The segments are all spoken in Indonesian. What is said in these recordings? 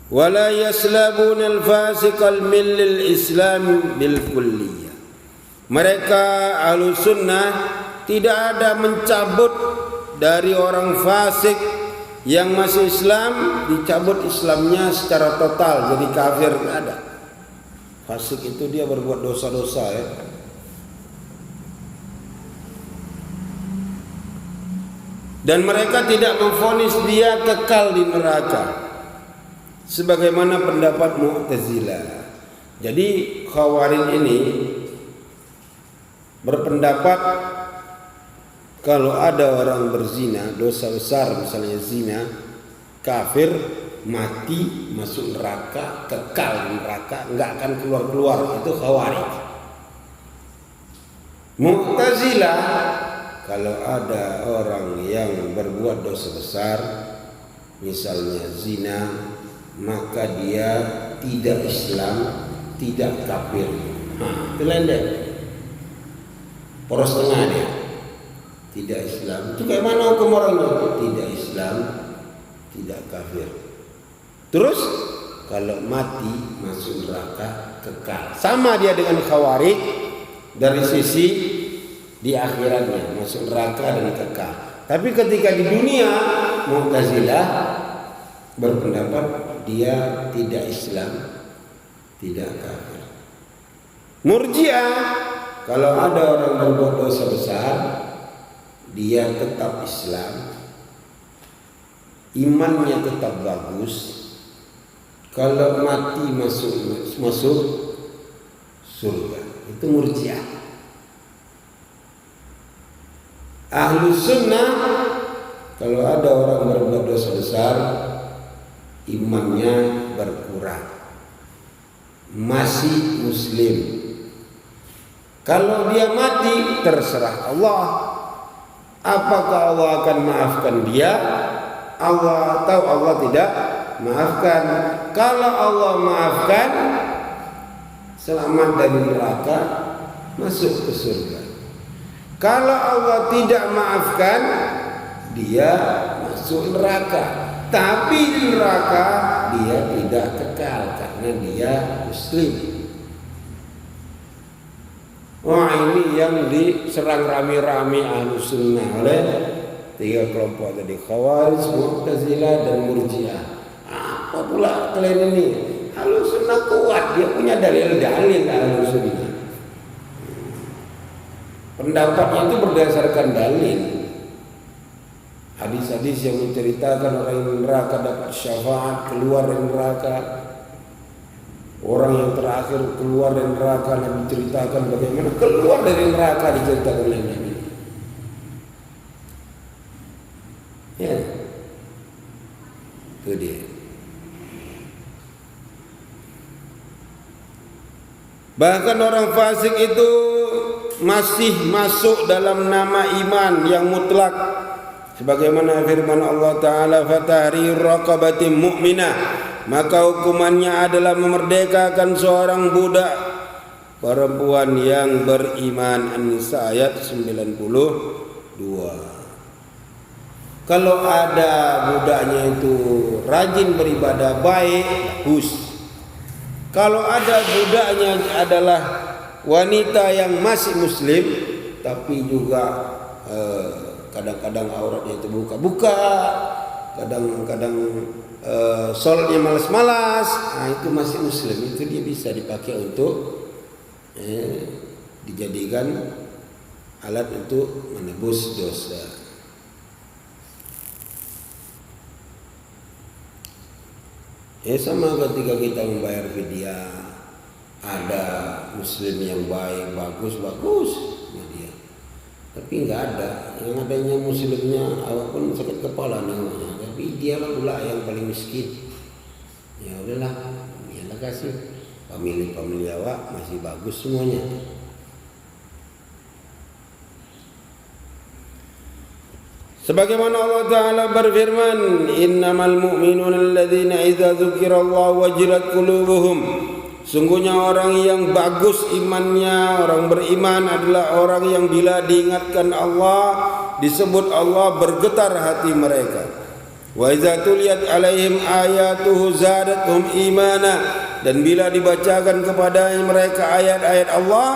wala yaslabuna al-fasiqal millil islam bil kulliyah. Mereka Ahlus Sunnah tidak ada mencabut dari orang fasik yang masih Islam, dicabut Islamnya secara total jadi kafir, tidak ada. Fasik itu dia berbuat dosa-dosa ya. Dan mereka tidak memvonis dia kekal di neraka sebagaimana pendapat Mu'tazilah. Jadi Khawarij ini berpendapat kalau ada orang berzina, dosa besar misalnya zina, kafir, mati, masuk neraka, kekal di neraka, enggak akan keluar-keluar. Itu Khawarij. Mu'tazilah, kalau ada orang yang berbuat dosa besar, misalnya zina, maka dia tidak Islam, tidak kafir. Itu lendek. Poros tengah dia. Tidak Islam. Itu kayak mana hukum orangnya? Tidak Islam, tidak kafir. Terus kalau mati masuk neraka kekal. Sama dia dengan Khawarij dari sisi di akhiratnya masuk neraka dan kekal. Tapi ketika di dunia, Mu'tazilah berpendapat dia tidak Islam, tidak kafir. Murji'ah, kalau ada orang berbuat dosa besar, dia tetap Islam, imannya tetap bagus. Kalau mati masuk surga. Itu Murji'ah. Ahlus Sunnah, kalau ada orang berbuat dosa besar, imannya berkurang, masih Muslim. Kalau dia mati, terserah Allah. Apakah Allah akan maafkan dia? Allah tahu, Allah tidak maafkan. Kalau Allah maafkan, selamat dari neraka, masuk ke surga. Kalau Allah tidak maafkan, dia masuk neraka. Tapi di neraka dia tidak kekal karena dia Muslim. Wah, ini yang diserang rame-rame Ahlus Sunnah oleh tiga kelompok tadi, Khawarij, Mu'tazilah, dan Murji'ah. Apa pula kalian ini? Ahlus Sunnah kuat, dia punya dalil-dalil Ahlus Sunnah. Pendapatnya itu berdasarkan dalil. Hadis-hadis yang menceritakan orang yang neraka dapat syafaat, keluar dari neraka. Orang yang terakhir keluar dari neraka, Nabi ceritakan bagaimana keluar dari neraka, diceritakan oleh Nabi. Ya, itu dia. Bahkan orang fasik itu masih masuk dalam nama iman yang mutlak, sebagaimana firman Allah Ta'ala, fatahrir raqabatin mu'minah, maka hukumannya adalah memerdekakan seorang budak perempuan yang beriman. An-Nisa ayat 92. Kalau ada budaknya itu rajin beribadah baik, bagus. Kalau ada budaknya adalah wanita yang masih Muslim, tapi juga kadang-kadang auratnya itu buka-buka, kadang-kadang sholatnya malas-malas, nah itu masih Muslim, itu dia bisa dipakai untuk dijadikan alat untuk menebus dosa. Sama ketika kita membayar fidyah, ada Muslim yang baik, bagus dia. Tapi enggak ada, yang adanya Muslimnya walaupun sakit kepala namanya, tapi dia lah pula yang paling miskin. Ya udahlah, biarlah kasih. Famili awak masih bagus semuanya. Sebagaimana Allah Ta'ala berfirman, innamal mu'minuna alladzina idza dzukirallahu wajilat qulubuhum. Sungguhnya orang yang bagus imannya, orang beriman adalah orang yang bila diingatkan Allah, disebut Allah, bergetar hati mereka. Wa idza tuliyat alaihim ayatuhu zadatuhum imana, dan bila dibacakan kepada mereka ayat-ayat Allah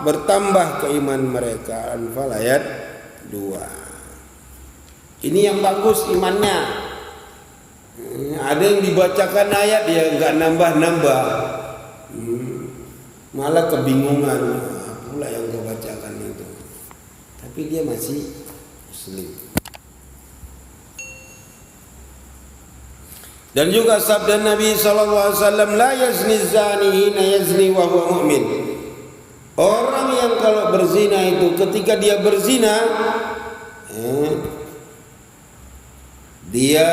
bertambah keimanan mereka. Al-Anfal ayat 2. Ini yang bagus imannya. Ada yang dibacakan ayat dia enggak nambah-nambah, malah kebingungan pula yang kau bacakan itu, tapi dia masih muslim. Dan juga sabda Nabi SAW, la yazni zani hina yazni wa huwa mu'min. Orang yang kalau berzina itu ketika dia berzina, dia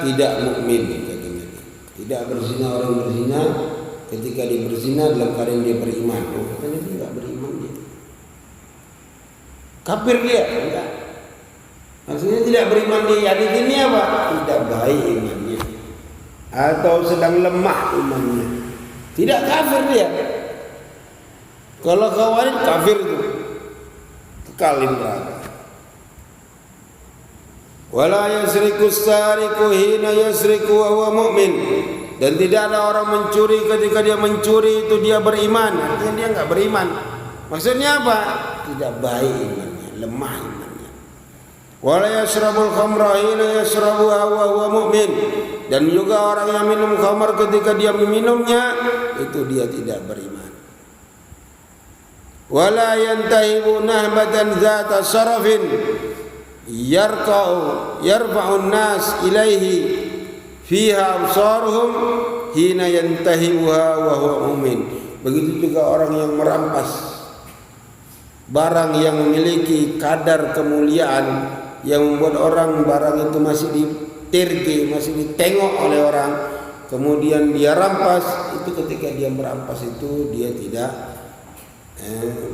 tidak mukmin, kata Nabi. Tidak berzina orang berzina ketika dia berzina dalam keadaan dia beriman. Katanya dia tidak beriman dia. Kafir dia, enggak. Maksudnya tidak beriman dia. Hadis ini apa? Tidak baik imannya, atau sedang lemah imannya. Tidak kafir dia. Kalau khawarij kafir itu kekal di neraka. Wala yasriku sariku hina yasriku wa huwa mu'min. Dan tidak ada orang mencuri ketika dia mencuri itu dia beriman. Artinya dia enggak beriman. Maksudnya apa? Tidak baik imannya, lemah imannya. Wala yashrabul khamra hina yashrabuha wa huwa mu'min. Dan juga orang yang minum khamar ketika dia meminumnya itu dia tidak beriman. Wala yantahibu nahbatan zata sarafin yarfa'un nas ilaihi fiha absaruhum hina yantahibuha wa huwa mu'min. Begitu juga orang yang merampas barang yang memiliki kadar kemuliaan yang membuat orang barang itu masih diterge, masih ditengok oleh orang, kemudian dia rampas. Itu ketika dia merampas itu dia tidak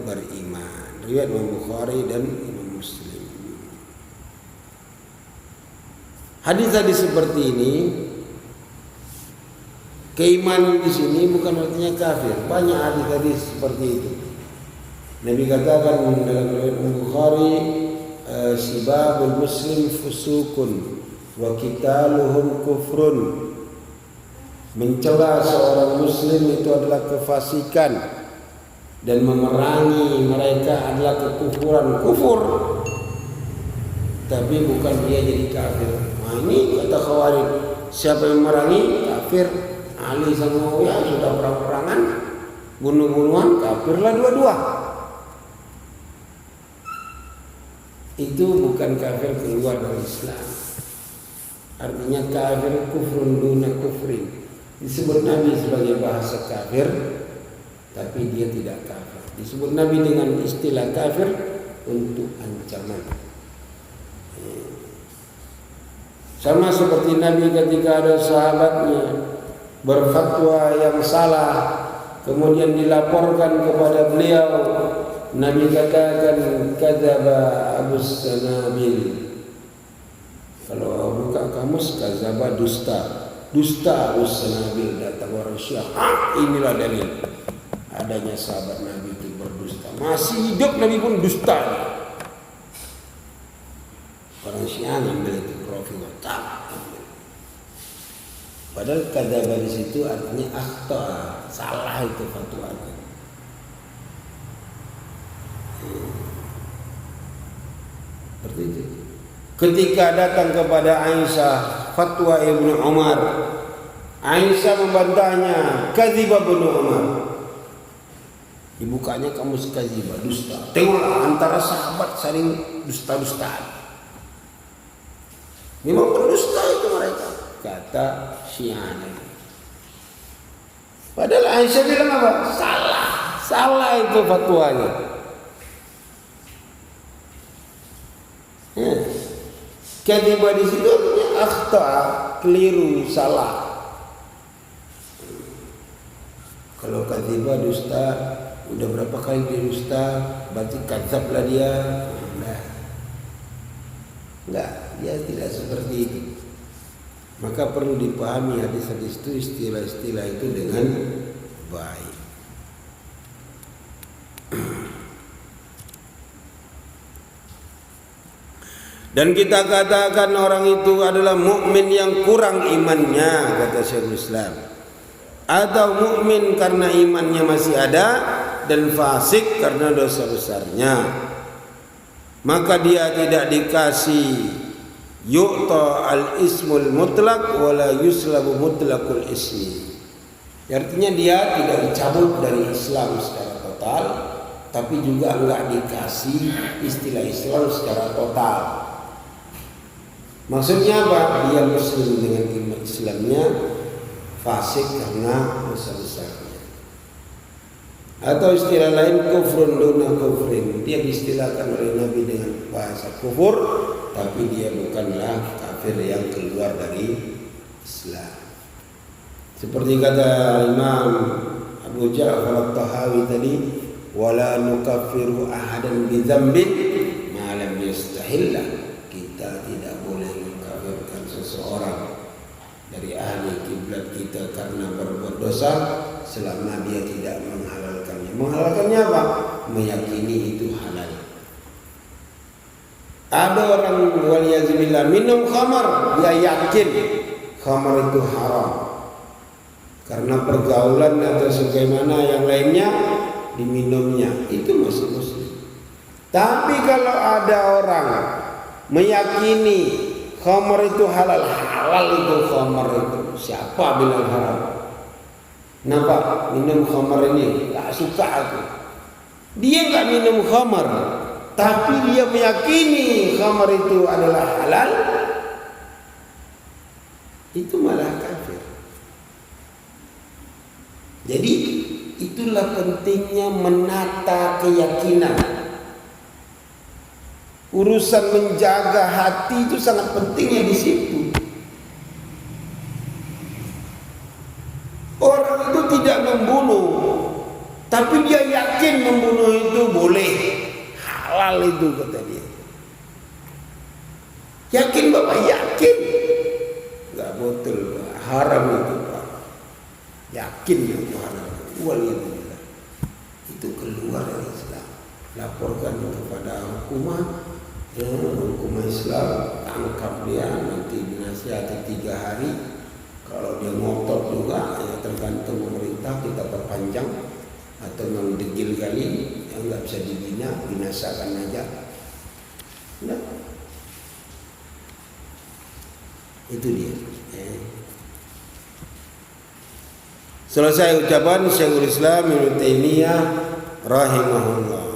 beriman. Riwayat Imam Bukhari dan Imam Muslim. Hadis-hadis seperti ini, keimanan di sini bukan artinya kafir. Banyak hadis-hadis seperti itu. Nabi katakan dalam riwayat Imam Bukhari, sibabul muslim fusukun wa qitaluhum kufrun. Mencela seorang muslim itu adalah kefasikan, dan memerangi mereka adalah kekufuran, kufur. Tapi bukan dia jadi kafir. Nah ini kata Khawarij, siapa yang memerangi kafir. Ali sama Muawiyah sudah perang-perangan, bunuh-bunuhan, kafirlah dua-dua. Itu bukan kafir keluar dari Islam. Artinya kafir kufrun duna kufrin. Disebut Nabi sebagai bahasa kafir, tapi dia tidak kafir. Disebut Nabi dengan istilah kafir untuk ancaman. Sama seperti Nabi ketika ada sahabatnya berfatwa yang salah, kemudian dilaporkan kepada beliau, Nabi katakan kadzaba Abus Sanabil. Kalau buka kamus, kadzaba dusta. Dusta Abus Sanabil, datang orang Syiah. Inilah dalil adanya sahabat Nabi itu berdusta. Masih hidup Nabi pun dusta. Orang Syiah ngambil itu profil. Padahal kadzaba di situ artinya akhta, salah itu fatwanya. Seperti itu. Ketika datang kepada Aisyah fatwa Ibnu Umar, Aisyah membantahnya, kadziba Ibnu Umar. Dibukanya kamus kadziba, dusta. Tengoklah antara sahabat saling dusta-dustaan. Memang berdusta itu mereka, kata Syiah. Padahal Aisyah bilang apa? Salah itu fatwanya. Kadzibah di situ artinya akhta, keliru, salah. Kalau kadzibah dusta, udah berapa kali dia dusta, berarti kadzablah dia. Enggak, dia tidak seperti itu. Maka perlu dipahami hadis-hadis itu, istilah-istilah itu dengan baik. Dan kita katakan orang itu adalah mukmin yang kurang imannya, kata Syekhul Islam, atau mukmin karena imannya masih ada dan fasik karena dosa besarnya, maka dia tidak dikasih yu'ta al-ismul mutlak wala yuslabu mutlakul ismi. Artinya dia tidak dicabut dari Islam secara total, tapi juga enggak dikasih istilah Islam secara total. Maksudnya apa? Dia muslim dengan iman Islamnya, fasik karena dosa besarnya. Atau istilah lain kufrun duna kufrin, dia diistilahkan oleh Nabi dengan bahasa kufur, tapi dia bukanlah kafir yang keluar dari Islam. Seperti kata Imam Abu Ja'far At-Tahawi tadi, wala nukaffiru ahadan bi dzambin ma lam yastahillah. Kita tidak boleh mengkafirkan seseorang dari ahli kiblat kita karena berbuat dosa selama dia tidak menghalalkannya. Menghalalkannya apa? Meyakini itu halal. Ada orang waliyazubillah minum khamar, dia yakin khamar itu haram karena pergaulan atau sebagaimana yang lainnya diminumnya, itu masih muslim. Tapi kalau ada orang meyakini khamar itu halal, halal itu khamar itu, siapa bilang haram? Kenapa minum khamar ini? Tak suka aku. Dia enggak minum khamar, tapi dia meyakini khamar itu adalah halal, itu malah kafir. Jadi itulah pentingnya menata keyakinan. Urusan menjaga hati itu sangat pentingnya di situ. Orang itu tidak membunuh, tapi dia yakin membunuh itu boleh, halal itu kata dia. Yakin Bapak, yakin? Enggak betul, haram itu Pak. Yakin itu haram. Waliyadillah. Itu keluar dari Islam. Laporkan kepada hukumah. Hukum Islam, tangkap dia, nanti dinasihati 3 hari. Kalau dia ngotot juga, ya tergantung pemerintah, kita perpanjang atau memang degil kali, yang nggak bisa dibina, binasakan aja. Nah, itu dia. Selesai ucapan Syekhul Islam Ibnu Taimiyah rahimahullah.